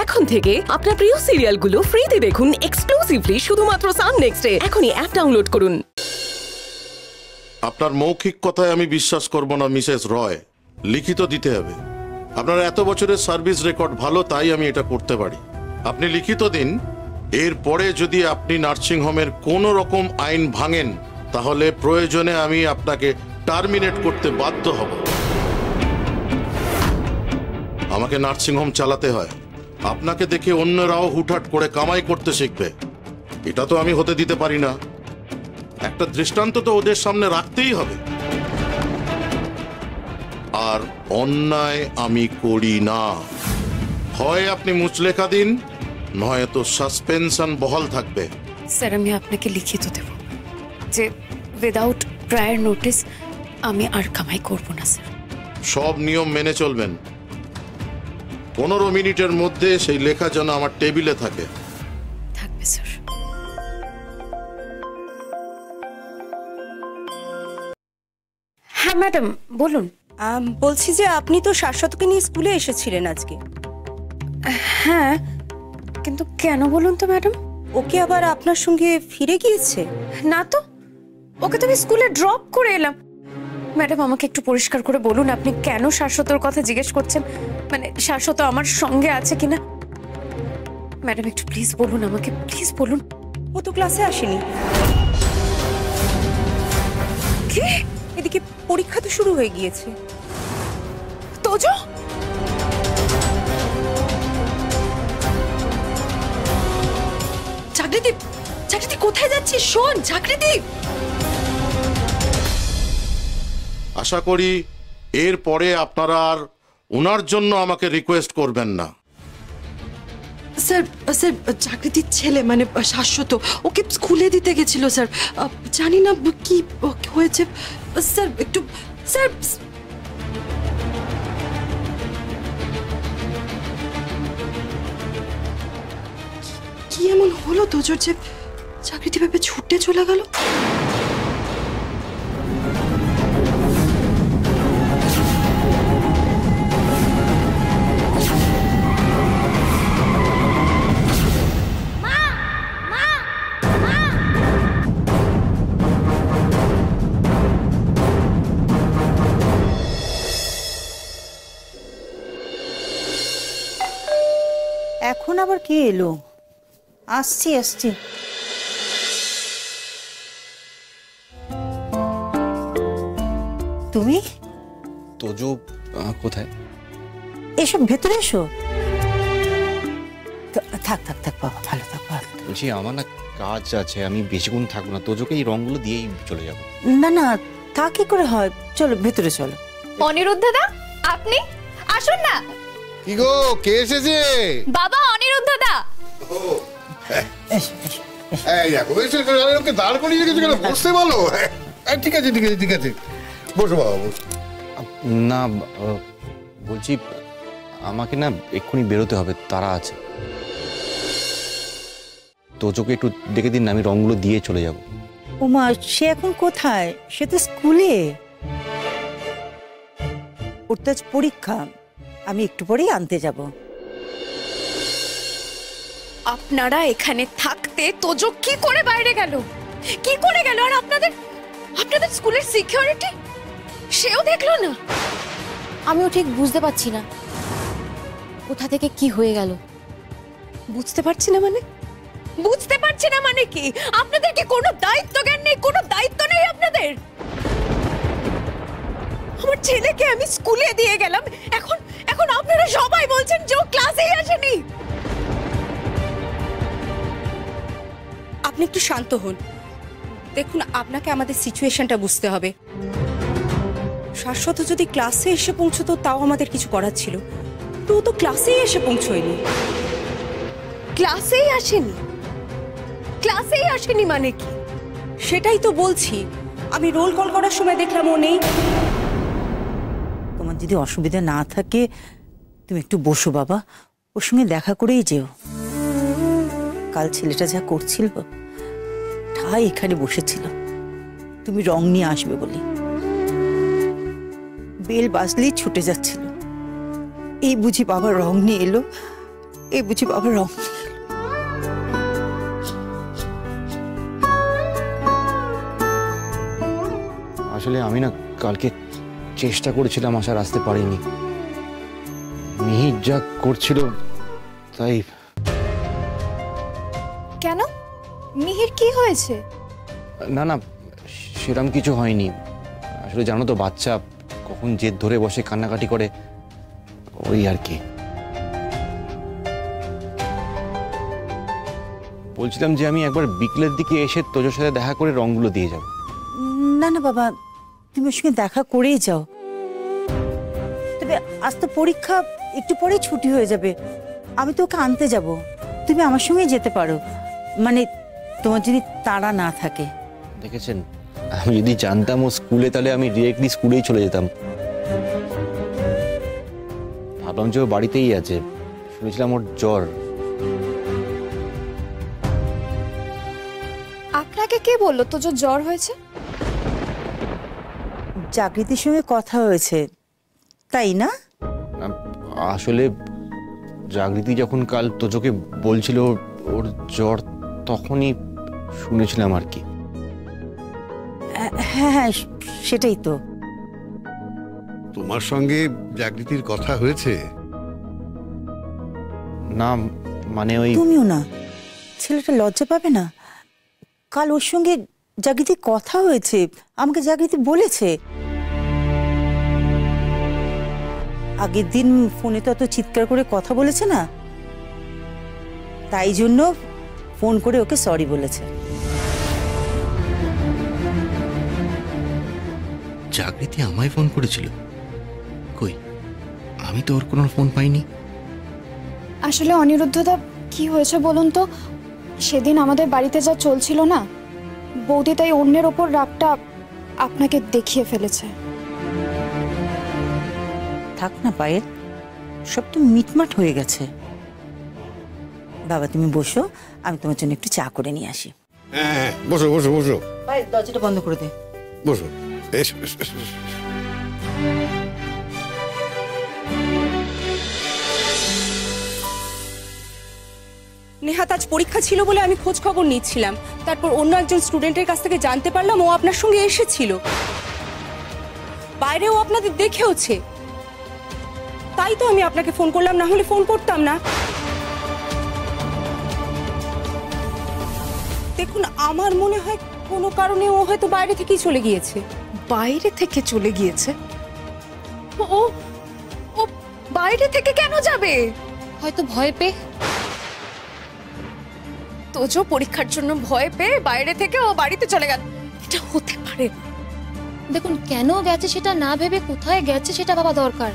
এখন থেকে আপনার প্রিয় সিরিয়ালগুলো ফ্রিতে দেখুন এক্সক্লুসিভলি শুধুমাত্র সান নেক্সটে। এখনই অ্যাপ ডাউনলোড করুন। আপনার মৌখিক কথায় আমি বিশ্বাস করব না মিসেস রয়, লিখিত দিতে হবে। আপনার এত বছরের সার্ভিস রেকর্ড ভালো, তাই আমি এটা করতে পারি। আপনি লিখিত দিন, এরপরে যদি আপনি নার্সিং হোমের কোনো রকম আইন ভাঙেন তাহলে প্রয়োজনে আমি আপনাকে টার্মিনেট করতে বাধ্য হব। আমাকে নার্সিং হোম চালাতে হয়, আপনাকে দেখে অন্যরাও হুটহাট করে কামাই করতে শিখবে, এটা তো আমি হতে দিতে পারি না। একটা দৃষ্টান্ত তো ওদের সামনে রাখতেই হবে। আর অন্যায় আমি করি না। হয় আপনি মুচলেখা দিন, নয়তো সাসপেনশন বহাল থাকবে। স্যার, আমি আপনাকে লিখিত দেব যে উইদাউট প্রায়র নোটিস আমি আর কামাই করব না স্যার। সব নিয়ম মেনে চলবেন। 15 মিনিটের মধ্যে সেই লেখা যেন আমার টেবিলে থাকে। থাকবে স্যার। হ্যাঁ ম্যাডাম, বলুন। বলছি যে আপনি তো শাশ্বতকে নিয়ে স্কুলে এসেছিলেন আজকে। হ্যাঁ, কিন্তু কেন বলুন তো ম্যাডাম? ওকে আবার আপনার সঙ্গে ফিরে গিয়েছে? না তো, ওকে তো আমি স্কুলে ড্রপ করে এলাম। ম্যাডাম, আমাকে একটু পরিষ্কার করে বলুন, আপনি কেন শাশ্বতর কথা জিজ্ঞেস করছেন? মানে শাশ্বত আমার সঙ্গে আছে কিনা? ম্যাডাম একটু প্লিজ বলুন আমাকে, প্লিজ বলুন। ও তো ক্লাসে আসেনি। কি? এদিকে পরীক্ষা তো শুরু হয়ে গিয়েছে। তোজো, চাকরিদীপ, চাকরিদীপ কোথায় যাচ্ছিস? শোন চাকরিদীপ, আশা করি এরপরে আপনারা আর ওনার জন্য আমাকে রিকোয়েস্ট করবেন না। স্যার স্যার চাকরিদীপ ছেলে মানে শাশ্বত ওকে স্কুলে দিতে গেছিল স্যার। জানি না কি হয়েছে স্যার, একটু স্যার। কি এমন হলো তোজোর যে চাকরিদীপ ভেবে ছুটে চলে গেল? এখন আবার কে এলো? আসছি আসছি। তুমি? তোজো কোথায়? এসব ভেতরে এসো। থাক থাক থাক বাবা, ভালো থাক ভালো। বলছি আমার না কাজ আছে, আমি বেশিক্ষণ থাকবো না। তোজোকে এই রংগুলো দিয়েই চলে যাব। না না, তা কি করে হয়? চলো ভেতরে চলো। অনিরুদ্ধ দা, আপনি আসুন না। কি গো, কে এসেছে? বাবা, অনিরুদ্ধ দা। এই দেখো, ওকে দাঁড় করিয়ে রেখেছো কেন? বসতে বলো। ঠিক আছে ঠিক আছে ঠিক আছে, বসো বাবা বসো। না বলছি, আমাকে না এক্ষুনি বেরোতে হবে, তারা আছে। তোজোকে একটু ডেকে দিন না, আমি রংগুলো দিয়ে চলে যাব। ওমা, সে এখন কোথায়? সে তো স্কুলে। ওর তো আজ পরীক্ষা, আমি একটু পরেই আনতে যাব। আপনারা এখানে থাকতে তোজো কি করে বাইরে গেল? কি করে গেল? আর আপনাদের আপনাদের স্কুলের সিকিউরিটি সেও দেখলো না? আমিও ঠিক বুঝতে পারছি না কোথা থেকে কি হয়ে গেল। বুঝতে পারছি না মানে? বুঝতে পারছি না মানে কি? আপনাদের কি কোনো দায়িত্ব জ্ঞান নেই? কোনো দায়িত্ব নেই আপনাদের? আমার ছেলেকে আমি স্কুলে দিয়ে গেলাম, এখন এখন আপনারা সবাই বলছেন যে ও ক্লাসেই আসেনি। আপনি একটু শান্ত হন। দেখুন, আপনাকে আমাদের সিচুয়েশনটা বুঝতে হবে। শাশ্বত যদি ক্লাসে এসে পৌঁছতো তাও আমাদের কিছু করার ছিল, তো ও তো ক্লাসেই এসে পৌঁছয়নি। ক্লাসেই আসেনি? ক্লাসেই আসেনি মানে কি? সেটাই তো বলছি, আমি রোল কল করার সময় দেখলাম ও নেই। তোমার যদি অসুবিধা না থাকে তুমি একটু বসো বাবা, ওর সঙ্গে দেখা করেই যেও। কাল ছেলেটা যা করছিল ঠাই এখানে বসেছিল তুমি রং নিয়ে আসবে বলে। বেল বাজলেই ছুটে যাচ্ছিল, এই বুঝি বাবা রং নিয়ে এলো, এই বুঝি বাবার রং। আসলে আমি না কালকে চেষ্টা করেছিলাম আসার, আসতে পারিনি। মিহির যা করছিল তাই। কেন? মিহির কি হয়েছে? না না, সেরকম কিছু হয়নি। আসলে জানো তো, বাচ্চা কখন জেদ ধরে বসে, কান্নাকাটি করে, ওই আর কি। বলছিলাম যে আমি একবার বিকেলের দিকে এসে তোজোর সাথে দেখা করে রংগুলো দিয়ে যাব। না না বাবা, তুমি ওর সঙ্গে দেখা করেই যাও। তবে আজ তো পরীক্ষা, একটু পরেই ছুটি হয়ে যাবে। আমি তো ওকে আনতে যাব, তুমি আমার সঙ্গেই যেতে পারো, মানে তোমার যদি তাড়া না থাকে। দেখেছেন, আমি যদি জানতাম ও স্কুলে, তাহলে আমি ডিরেক্টলি স্কুলেই চলে যেতাম। ভাবলাম যে ও বাড়িতেই আছে, শুনেছিলাম ওর জ্বর। আপনাকে কে বললো তো জ্বর হয়েছে? জাগৃতির সঙ্গে কথা হয়েছে, তাই না? আসলে জাগৃতি যখন কাল তোজোকে বলছিল ওর জ্বর, তখনই শুনেছিলাম আর কি। হ্যাঁ হ্যাঁ, সেটাই তো। তোমার সঙ্গে জাগৃতির কথা হয়েছে? না মানে ওই, তুমিও না, ছেলেটা লজ্জা পাবে না? কাল ওর সঙ্গে জাগৃতি কথা হয়েছে, আমাকে জাগৃতি বলেছে। আগের দিন ফোনে তো অত চিৎকার করে কথা বলেছে না, তাই জন্য ফোন করে ওকে সরি বলেছে। জাগৃতি আমায় ফোন করেছিল? কই, আমি তো ওর কোনো ফোন পাইনি। আসলে অনিরুদ্ধদা, কি হয়েছে বলুন তো? সেদিন আমাদের বাড়িতে যা চলছিল না, বৌদি তাই অন্যের ওপর রাগটা আপনাকে দেখিয়ে ফেলেছে। থাক না পায়েল, সব তো মিটমাট হয়ে গেছে। বাবা তুমি বসো, আমি তোমার জন্য একটু চা করে নিয়ে আসি। হ্যাঁ হ্যাঁ, বসো বসো বসো পায়েল, দরজাটা বন্ধ করে দে। বসো, এসো এসো, এসো। নেহাত আজ পরীক্ষা ছিল বলে আমি খোঁজ খবর নিচ্ছিলাম, তারপর অন্য একজন স্টুডেন্টের কাছ থেকে জানতে পারলাম ও আপনার সঙ্গে এসেছিল। বাইরেও আপনাদের দেখেওছে, তাই তো আমি আপনাকে ফোন করলাম, না হলে ফোন করতাম না। দেখুন, আমার মনে হয় কোনো কারণে ও হয়তো বাইরে থেকেই চলে গিয়েছে। বাইরে থেকে চলে গিয়েছে? ও ও বাইরে থেকে কেন যাবে? হয়তো ভয় পেয়ে। তোজো পরীক্ষার জন্য ভয় পেয়ে বাইরে থেকে ও বাড়িতে চলে গেল? এটা হতে পারে না। দেখুন, কেন গেছে সেটা না ভেবে কোথায় গেছে সেটা ভাবা দরকার।